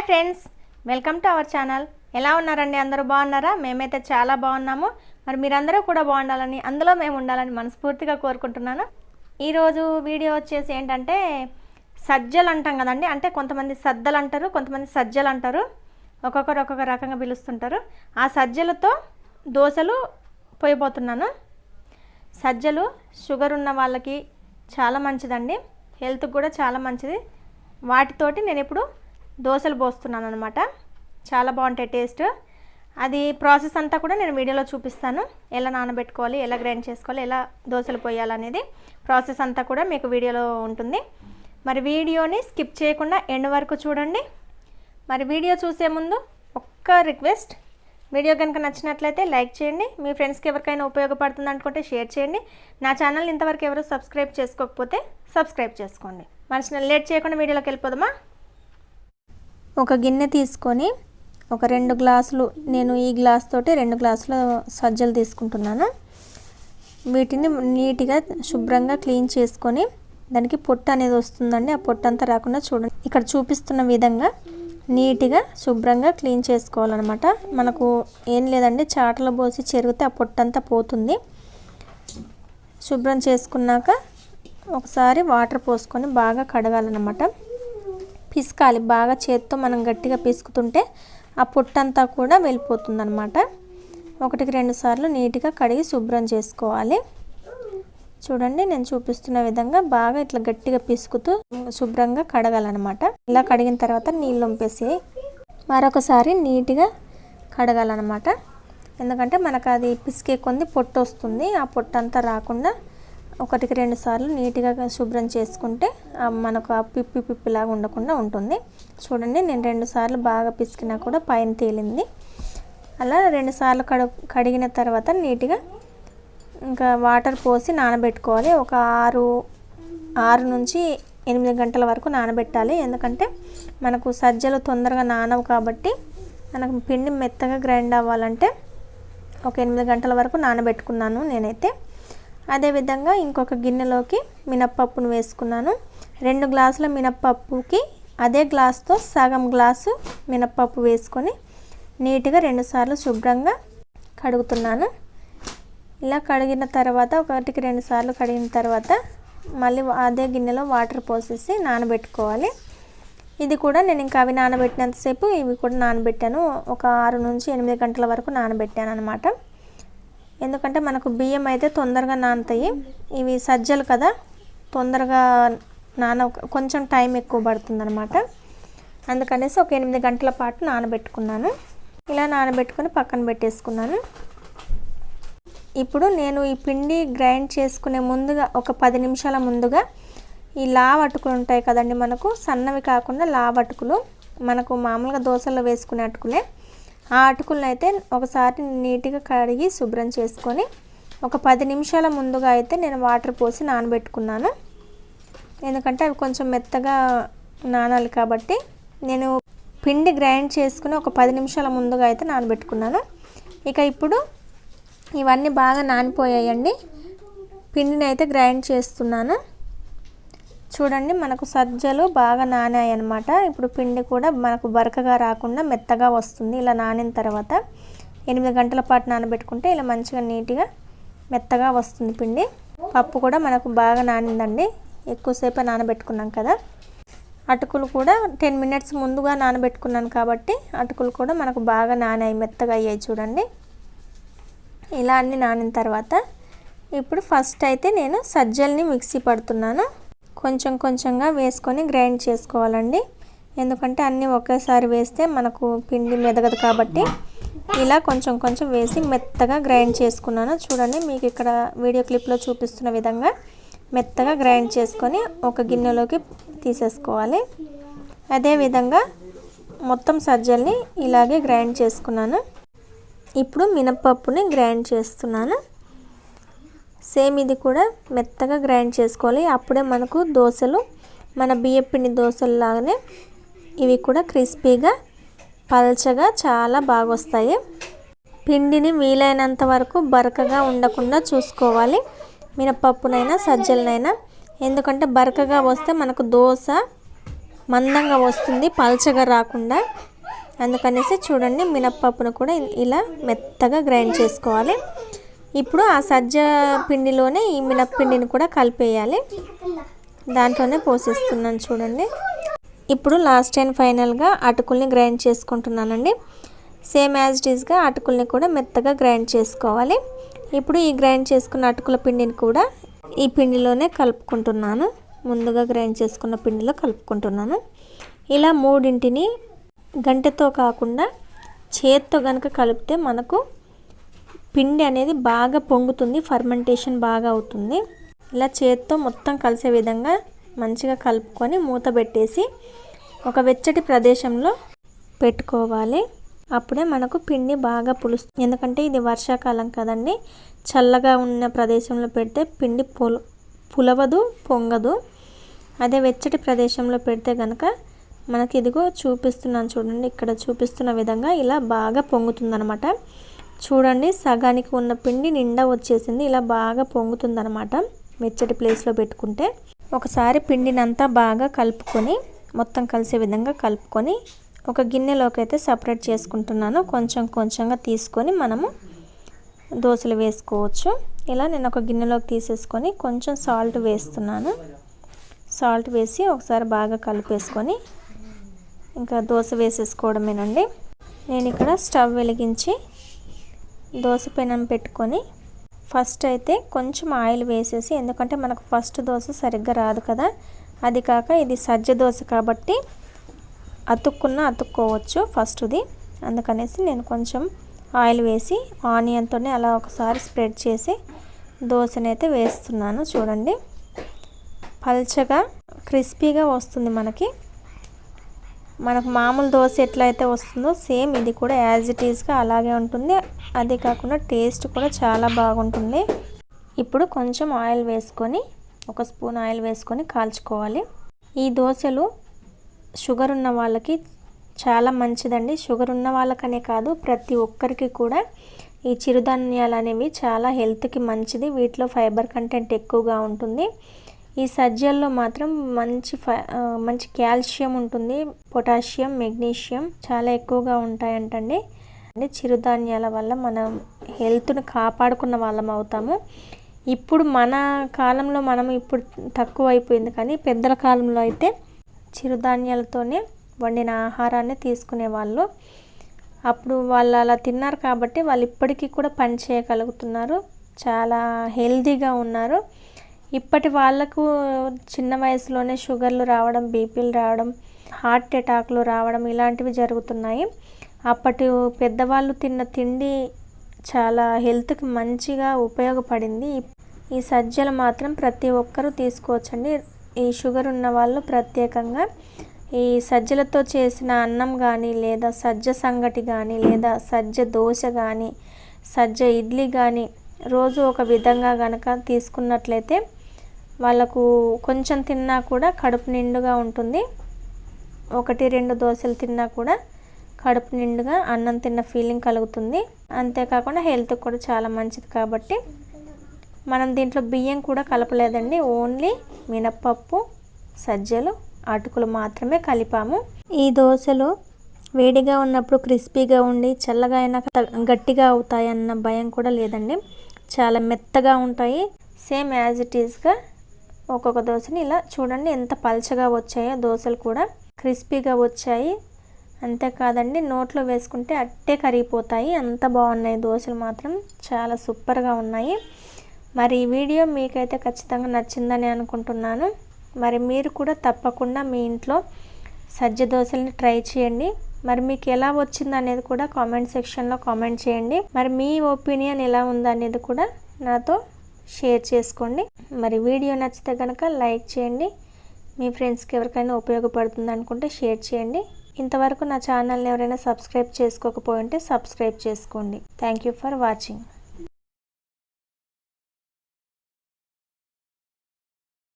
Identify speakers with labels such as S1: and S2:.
S1: Hi friends, welcome to our channel. ఎలా ఉన్నారండి? అందరూ బాగున్నారా? మేమైతే చాలా బాగున్నాము. మరి మీరందరూ కూడా బాగుండాలని, అందులో మేము ఉండాలని మనస్ఫూర్తిగా కోరుకుంటున్నాను. ఈరోజు వీడియో వచ్చేసి ఏంటంటే సజ్జలు అంటాం కదండి. అంటే కొంతమంది సద్దలు అంటారు, కొంతమంది సజ్జలు అంటారు. ఒక్కొక్కరు ఒక్కొక్క రకంగా పిలుస్తుంటారు. ఆ సజ్జలతో దోశలు పోయబోతున్నాను. సజ్జలు షుగర్ ఉన్న వాళ్ళకి చాలా మంచిదండి, హెల్త్కి కూడా చాలా మంచిది. వాటితోటి నేను ఇప్పుడు దోశలు పోస్తున్నాను అనమాట. చాలా బాగుంటాయి టేస్ట్. అది ప్రాసెస్ అంతా కూడా నేను వీడియోలో చూపిస్తాను. ఎలా నానబెట్టుకోవాలి, ఎలా గ్రైండ్ చేసుకోవాలి, ఎలా దోశలు పోయాలనేది ప్రాసెస్ అంతా కూడా మీకు వీడియోలో ఉంటుంది. మరి వీడియోని స్కిప్ చేయకుండా ఎండ్ వరకు చూడండి. మరి వీడియో చూసే ముందు ఒక్క రిక్వెస్ట్, వీడియో కనుక నచ్చినట్లయితే లైక్ చేయండి. మీ ఫ్రెండ్స్కి ఎవరికైనా ఉపయోగపడుతుంది అనుకుంటే షేర్ చేయండి. నా ఛానల్ ఇంతవరకు ఎవరు సబ్స్క్రైబ్ చేసుకోకపోతే సబ్స్క్రైబ్ చేసుకోండి. మరి లేట్ చేయకుండా వీడియోలోకి వెళ్ళిపోదామా? ఒక గిన్నె తీసుకొని ఒక 2 గ్లాసులు, నేను ఈ గ్లాస్ తోటి 2 గ్లాసుల సజ్జలు తీసుకుంటున్నాను. వీటిని నీట్గా శుభ్రంగా క్లీన్ చేసుకొని, దానికి పొట్టు అనేది వస్తుందండి, ఆ పొట్టు అంతా రాకుండా చూడండి. ఇక్కడ చూపిస్తున్న విధంగా నీట్గా శుభ్రంగా క్లీన్ చేసుకోవాలన్నమాట. మనకు ఏం లేదండి, చాటలో పోసి చెరిగితే ఆ పొట్టు అంతా పోతుంది. శుభ్రం చేసుకున్నాక ఒకసారి వాటర్ పోసుకొని బాగా కడగాలన్నమాట. పిసకాలి బాగా, చేత్తో మనం గట్టిగా పిసుకుతుంటే ఆ పొట్టంతా కూడా వెళ్ళిపోతుంది అనమాట. 1-2 సార్లు నీట్గా కడిగి శుభ్రం చేసుకోవాలి. చూడండి, నేను చూపిస్తున్న విధంగా బాగా ఇట్లా గట్టిగా పిసుకుతూ శుభ్రంగా కడగాలన్నమాట. ఇలా కడిగిన తర్వాత నీళ్ళు వంపేసి మరొకసారి నీట్గా కడగాలన్నమాట. ఎందుకంటే మనకు అది పిసికే కొంది పొట్టు వస్తుంది. ఆ పొట్టంతా రాకుండా 1-2 సార్లు నీట్గా శుభ్రం చేసుకుంటే మనకు ఆ పిప్పిలాగా ఉండకుండా ఉంటుంది. చూడండి, నేను 2 సార్లు బాగా పిసికినా కూడా పైన తేలింది. అలా 2 సార్లు కడిగిన తర్వాత నీట్గా ఇంకా వాటర్ పోసి నానబెట్టుకోవాలి. ఒక 6 నుంచి 8 గంటల వరకు నానబెట్టాలి. ఎందుకంటే మనకు సజ్జలు తొందరగా నానవు కాబట్టి మనకు పిండి మెత్తగా గ్రైండ్ అవ్వాలంటే ఒక 8 గంటల వరకు నానబెట్టుకున్నాను నేనైతే. అదేవిధంగా ఇంకొక గిన్నెలోకి మినప్పప్పును వేసుకున్నాను. 2 గ్లాసుల మినప్పప్పుకి అదే గ్లాస్తో సగం గ్లాసు మినప్పప్పు వేసుకొని నీట్గా 2 సార్లు శుభ్రంగా కడుగుతున్నాను. ఇలా కడిగిన తర్వాత 1-2 సార్లు కడిగిన తర్వాత మళ్ళీ అదే గిన్నెలో వాటర్ పోసేసి నానబెట్టుకోవాలి. ఇది కూడా నేను ఇంకా అవి నానబెట్టినంతసేపు ఇవి కూడా నానబెట్టాను. ఒక 6 నుంచి 8 గంటల వరకు నానబెట్టాను అనమాట. ఎందుకంటే మనకు బియ్యం అయితే తొందరగా నానుతాయి. ఇవి సజ్జలు కదా, తొందరగా కొంచెం టైం ఎక్కువ పడుతుంది అనమాట. అందుకనేసి ఒక 8 గంటల పాటు నానబెట్టుకున్నాను. ఇలా నానబెట్టుకొని పక్కన పెట్టేసుకున్నాను. ఇప్పుడు నేను ఈ పిండి గ్రైండ్ చేసుకునే ముందుగా ఒక 10 నిమిషాల ముందుగా ఈ లావు అటుకులు ఉంటాయి కదండి, మనకు సన్నవి కాకుండా లావు అటుకులు, మనకు మామూలుగా దోశల్లో వేసుకునే అటుకులే. ఆ అటుకులను అయితే ఒకసారి నీట్గా కడిగి శుభ్రం చేసుకొని ఒక 10 నిమిషాల ముందుగా అయితే నేను వాటర్ పోసి నానబెట్టుకున్నాను. ఎందుకంటే అవి కొంచెం మెత్తగా నానాలి కాబట్టి నేను పిండి గ్రైండ్ చేసుకుని ఒక 10 నిమిషాల ముందుగా అయితే నానబెట్టుకున్నాను. ఇక ఇప్పుడు ఇవన్నీ బాగా నానిపోయాయండి. పిండిని అయితే గ్రైండ్ చేస్తున్నాను. చూడండి, మనకు సజ్జలు బాగా నానాయి అన్నమాట. ఇప్పుడు పిండి కూడా మనకు బరకగా రాకుండా మెత్తగా వస్తుంది. ఇలా నానిన తర్వాత 8 గంటల పాటు నానబెట్టుకుంటే ఇలా మంచిగా నీట్గా మెత్తగా వస్తుంది పిండి. పప్పు కూడా మనకు బాగా నానిందండి, ఎక్కువసేపు నానబెట్టుకున్నాం కదా. అటుకులు కూడా 10 మినిట్స్ ముందుగా నానబెట్టుకున్నాను కాబట్టి అటుకులు కూడా మనకు బాగా నానాయి, మెత్తగా అయ్యాయి. చూడండి, ఇలా అన్నీ నానిన తర్వాత ఇప్పుడు ఫస్ట్ అయితే నేను సజ్జల్ని మిక్సీ పడుతున్నాను. కొంచెం కొంచెంగా వేసుకొని గ్రైండ్ చేసుకోవాలండి. ఎందుకంటే అన్నీ ఒకేసారి వేస్తే మనకు పిండి మెదగదు కాబట్టి ఇలా కొంచెం కొంచెం వేసి మెత్తగా గ్రైండ్ చేసుకున్నాను. చూడండి, మీకు ఇక్కడ వీడియో క్లిప్లో చూపిస్తున్న విధంగా మెత్తగా గ్రైండ్ చేసుకొని ఒక గిన్నెలోకి తీసేసుకోవాలి. అదేవిధంగా మొత్తం సజ్జల్ని ఇలాగే గ్రైండ్ చేసుకున్నాను. ఇప్పుడు మినప్పప్పుని గ్రైండ్ చేస్తున్నాను. సేమ్ ఇది కూడా మెత్తగా గ్రైండ్ చేసుకోవాలి. అప్పుడే మనకు దోశలు మన బియ్యపిండి దోశలు లాగానే ఇవి కూడా క్రిస్పీగా పల్చగా చాలా బాగా వస్తాయి. పిండిని వీలైనంత వరకు బరకగా ఉండకుండా చూసుకోవాలి, మినప్పప్పునైనా సజ్జలనైనా. ఎందుకంటే బరకగా వస్తే మనకు దోశ మందంగా వస్తుంది, పల్చగా రాకుండా. అందుకనేసి చూడండి మినప్పప్పును కూడా ఇలా మెత్తగా గ్రైండ్ చేసుకోవాలి. ఇప్పుడు ఆ సజ్జ పిండిలోనే ఈ మినప్పిండిని కూడా కలిపేయాలి. దాంట్లోనే పోసేస్తున్నాను చూడండి. ఇప్పుడు లాస్ట్ అండ్ ఫైనల్గా అటుకుల్ని గ్రైండ్ చేసుకుంటున్నానండి. సేమ్ యాజ్ ఇట్ ఈస్గా అటుకుల్ని కూడా మెత్తగా గ్రైండ్ చేసుకోవాలి. ఇప్పుడు ఈ గ్రైండ్ చేసుకున్న అటుకుల పిండిని కూడా ఈ పిండిలోనే కలుపుకుంటున్నాను. ముందుగా గ్రైండ్ చేసుకున్న పిండిలో కలుపుకుంటున్నాను. ఇలా మూడింటిని గంటెతో కాకుండా చేత్తో కనుక కలిపితే మనకు పిండి అనేది బాగా పొంగుతుంది, ఫర్మెంటేషన్ బాగా అవుతుంది. ఇలా చేత్తో మొత్తం కలిసే విధంగా మంచిగా కలుపుకొని మూత పెట్టేసి ఒక వెచ్చటి ప్రదేశంలో పెట్టుకోవాలి. అప్పుడే మనకు పిండి బాగా పులుస్తుంది. ఎందుకంటే ఇది వర్షాకాలం కదండి, చల్లగా ఉన్న ప్రదేశంలో పెడితే పిండి పులవదు, పొంగదు. అదే వెచ్చటి ప్రదేశంలో పెడితే కనుక మనకి ఇదిగో చూపిస్తున్నాను చూడండి, ఇక్కడ చూపిస్తున్న విధంగా ఇలా బాగా పొంగుతుందనమాట. చూడండి సగానికి ఉన్న పిండి నిండా వచ్చేసింది. ఇలా బాగా పొంగుతుందనమాట వెచ్చటి ప్లేస్లో పెట్టుకుంటే. ఒకసారి పిండిని అంతా బాగా కలుపుకొని మొత్తం కలిసే విధంగా కలుపుకొని ఒక గిన్నెలోకి అయితే సపరేట్ చేసుకుంటున్నాను. కొంచెం కొంచెంగా తీసుకొని మనము దోశలు వేసుకోవచ్చు. ఇలా నేను ఒక గిన్నెలోకి తీసేసుకొని కొంచెం సాల్ట్ వేస్తున్నాను. సాల్ట్ వేసి ఒకసారి బాగా కలిపేసుకొని ఇంకా దోశ వేసేసుకోవడమేనండి. నేను ఇక్కడ స్టవ్ వెలిగించి దోశ పెనం పెట్టుకొని ఫస్ట్ అయితే కొంచెం ఆయిల్ వేసేసి, ఎందుకంటే మనకు ఫస్ట్ దోశ సరిగ్గా రాదు కదా, అది కాక ఇది సజ్జ దోశ కాబట్టి అతుక్కోవచ్చు ఫస్ట్ది. అందుకనేసి నేను కొంచెం ఆయిల్ వేసి ఆనియన్తోనే అలా ఒకసారి స్ప్రెడ్ చేసి దోశనైతే వేస్తున్నాను. చూడండి పల్చగా క్రిస్పీగా వస్తుంది. మనకు మామూలు దోశ ఎట్లయితే వస్తుందో సేమ్ ఇది కూడా యాజ్ ఇట్ ఈస్గా అలాగే ఉంటుంది. అది కాకుండా టేస్ట్ కూడా చాలా బాగుంటుంది. ఇప్పుడు కొంచెం ఆయిల్ వేసుకొని, ఒక స్పూన్ ఆయిల్ వేసుకొని కాల్చుకోవాలి. ఈ దోశలు షుగర్ ఉన్న వాళ్ళకి చాలా మంచిదండి. షుగర్ ఉన్న వాళ్ళకనే కాదు, ప్రతి ఒక్కరికి కూడా ఈ చిరుధాన్యాలు అనేవి చాలా హెల్త్కి మంచిది. వీటిలో ఫైబర్ కంటెంట్ ఎక్కువగా ఉంటుంది. ఈ సజ్జల్లో మాత్రం మంచి కాల్షియం ఉంటుంది, పొటాషియం, మెగ్నీషియం చాలా ఎక్కువగా ఉంటాయంటండి. చిరుధాన్యాల వల్ల మనం హెల్త్ను కాపాడుకున్న వాళ్ళం అవుతాము. ఇప్పుడు మన కాలంలో ఇప్పుడు తక్కువ అయిపోయింది, కానీ పెద్దల కాలంలో అయితే చిరుధాన్యాలతోనే వండిన ఆహారాన్ని తీసుకునేవాళ్ళు. అప్పుడు వాళ్ళు అలా తిన్నారు కాబట్టి వాళ్ళు ఇప్పటికీ కూడా పని చేయగలుగుతున్నారు, చాలా హెల్తీగా ఉన్నారు. ఇప్పటి వాళ్ళకు చిన్న వయసులోనే షుగర్లు రావడం, బీపీలు రావడం, హార్ట్ అటాక్లు రావడం ఇలాంటివి జరుగుతున్నాయి. అప్పటి పెద్దవాళ్ళు తిన్న తిండి చాలా హెల్త్కి మంచిగా ఉపయోగపడింది. ఈ సజ్జలు మాత్రం ప్రతి ఒక్కరూ తీసుకోవచ్చండి. ఈ షుగర్ ఉన్న వాళ్ళు ప్రత్యేకంగా ఈ సజ్జలతో చేసిన అన్నం కానీ, లేదా సజ్జ సంగటి కానీ, లేదా సజ్జ దోశ కానీ, సజ్జ ఇడ్లీ కానీ రోజు ఒక విధంగా కనుక తీసుకున్నట్లయితే వాళ్ళకు కొంచెం తిన్నా కూడా కడుపు నిండుగా ఉంటుంది. 1-2 దోశలు తిన్నా కూడా కడుపు నిండుగా అన్నం తిన్న ఫీలింగ్ కలుగుతుంది. అంతేకాకుండా హెల్త్ కూడా చాలా మంచిది. కాబట్టి మనం దీంట్లో బియ్యం కూడా కలపలేదండి, ఓన్లీ మినప్పప్పు, సజ్జలు, అటుకులు మాత్రమే కలిపాము. ఈ దోశలు వేడిగా ఉన్నప్పుడు క్రిస్పీగా ఉండి చల్లగా అయినా గట్టిగా అవుతాయన్న భయం కూడా లేదండి. చాలా మెత్తగా ఉంటాయి. సేమ్ యాజ్ ఇట్ ఈస్గా ఒక్కొక్క దోశని ఇలా చూడండి ఎంత పల్చగా వచ్చాయో, దోశలు కూడా క్రిస్పీగా వచ్చాయి. అంతేకాదండి నోట్లో వేసుకుంటే అట్టే కరిగిపోతాయి, అంత బాగున్నాయి దోశలు మాత్రం చాలా సూపర్గా ఉన్నాయి. మరి ఈ వీడియో మీకైతే ఖచ్చితంగా నచ్చిందని అనుకుంటున్నాను. మరి మీరు కూడా తప్పకుండా మీ ఇంట్లో సజ్జ దోశల్ని ట్రై చేయండి. మరి మీకు ఎలా వచ్చింది అనేది కూడా కామెంట్ సెక్షన్లో కామెంట్ చేయండి. మరి మీ ఒపీనియన్ ఎలా ఉందనేది కూడా నాతో షేర్ చేసుకోండి. మరి వీడియో నచ్చితే కనుక లైక్ చేయండి. మీ ఫ్రెండ్స్కి ఎవరికైనా ఉపయోగపడుతుంది అనుకుంటే షేర్ చేయండి. ఇంతవరకు నా ఛానల్ని ఎవరైనా సబ్స్క్రైబ్ చేసుకోకపోయింటే సబ్స్క్రైబ్ చేసుకోండి. Thank you for watching.